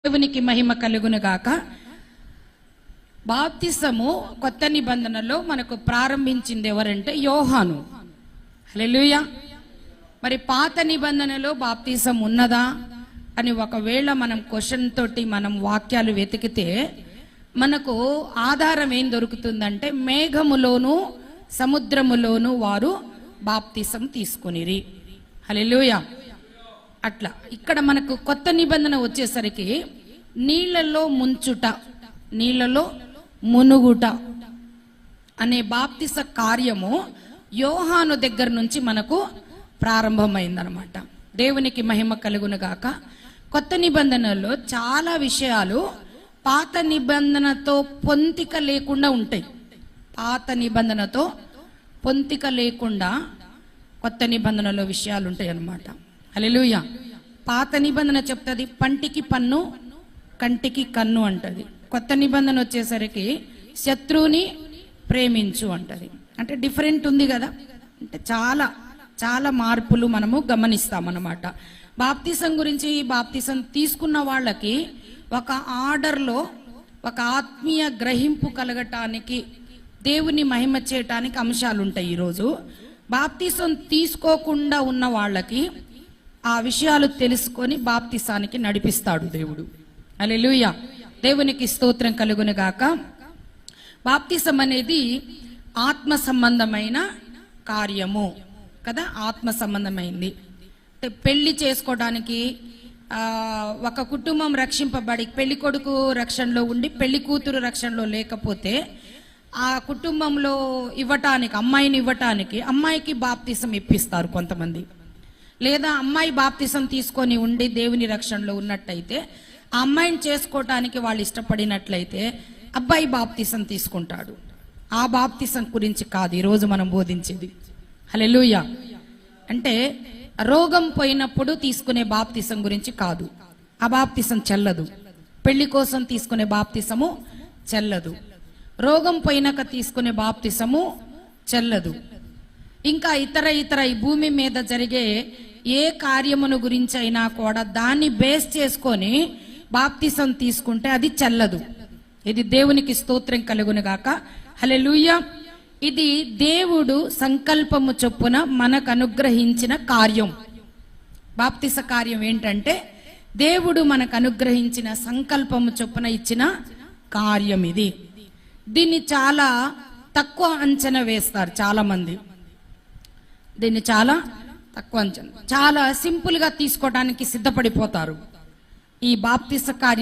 దేవునికి మహిమ కలుగును గాక. బాప్తిసము కొత్త నిబంధనలో మనకు ప్రారంభించింది ఎవరంటే యోహాను. హల్లెలూయా. మరి పాత నిబంధనలో బాప్తిసం ఉన్నదా అని ఒకవేళ మనం క్వశ్చన్ తోటి మనం వాక్యాలు వెతికితే మనకు ఆధారం ఏం దొరుకుతుందంటే మేఘములోను సముద్రములోను వారు బాప్తిసం తీసుకొనిరి. హల్లెలూయా. అట్లా ఇక్కడ మనకు కొత్త నిబంధన వచ్చేసరికి నీళ్లలో ముంచుట, నీళ్లలో మునుగుట అనే బాప్తిస కార్యము యోహాను దగ్గర నుంచి మనకు ప్రారంభమైందనమాట. దేవునికి మహిమ కలుగును గాక. కొత్త నిబంధనలో చాలా విషయాలు పాత నిబంధనతో పొంతిక లేకుండా ఉంటాయి. పాత నిబంధనతో పొంతిక లేకుండా కొత్త నిబంధనలో విషయాలు ఉంటాయి అన్నమాట. హల్లెలూయా. పాత నిబంధన చెప్తుంది పంటికి పన్ను కంటికి కన్ను అంటది. కొత్త నిబంధన వచ్చేసరికి శత్రువుని ప్రేమించు అంటది. అంటే డిఫరెంట్ ఉంది కదా. అంటే చాలా చాలా మార్పులు మనము గమనిస్తామన్నమాట. బాప్తిసం గురించి, బాప్తిసం తీసుకున్న వాళ్ళకి ఒక ఆర్డర్లో ఒక ఆత్మీయ గ్రహింపు కలగటానికి, దేవుని మహిమ చేయటానికి అంశాలు ఉంటాయి. ఈరోజు బాప్తిసం తీసుకోకుండా ఉన్న వాళ్ళకి ఆ విషయాలు తెలుసుకొని బాప్తిసానికి నడిపిస్తాడు దేవుడు. హల్లెలూయా. దేవునికి స్తోత్రం కలుగును గాక. బాప్తిసం అనేది ఆత్మ సంబంధమైన కార్యము కదా, ఆత్మ సంబంధమైంది. పెళ్లి చేసుకోవడానికి ఒక కుటుంబం రక్షింపబడి పెళ్లి కొడుకు రక్షణలో ఉండి పెళ్లి కూతురు రక్షణలో లేకపోతే ఆ కుటుంబంలో ఇవ్వటానికి, అమ్మాయిని ఇవ్వటానికి అమ్మాయికి బాప్తిసం ఇప్పిస్తారు కొంతమంది. లేదా అమ్మాయి బాప్తిసం తీసుకొని ఉండి దేవుని రక్షణలో ఉన్నట్టయితే ఆ అమ్మాయిని చేసుకోవటానికి వాళ్ళు ఇష్టపడినట్లయితే అబ్బాయి బాప్తిసం తీసుకుంటాడు. ఆ బాప్తిసం గురించి కాదు ఈరోజు మనం బోధించేది. హల్లెలూయా. అంటే రోగం పోయినప్పుడు తీసుకునే బాప్తిసం గురించి కాదు. ఆ బాప్తిసం చెల్లదు. పెళ్లి కోసం తీసుకునే బాప్తిసము చెల్లదు. రోగం పోయినాక తీసుకునే బాప్తిసము చెల్లదు. ఇంకా ఇతర ఈ భూమి మీద జరిగే ఏ కార్యమును గురించి అయినా కూడా దాన్ని బేస్ చేసుకొని బాప్తిసం తీసుకుంటే అది చెల్లదు. ఇది దేవునికి స్తోత్రం కలుగును గాక. హల్లెలూయా. ఇది దేవుడు సంకల్పము చొప్పున మనకు అనుగ్రహించిన కార్యం. బాప్తిస కార్యం ఏంటంటే దేవుడు మనకు అనుగ్రహించిన సంకల్పము చొప్పున ఇచ్చిన కార్యం ఇది. దీన్ని చాలా తక్కువ అంచనా వేస్తారు చాలా మంది. దీన్ని చాలా తక్కువ అంచనా, చాలా సింపుల్ గా తీసుకోవడానికి సిద్ధపడిపోతారు. ఈ బాప్తిస కార్యం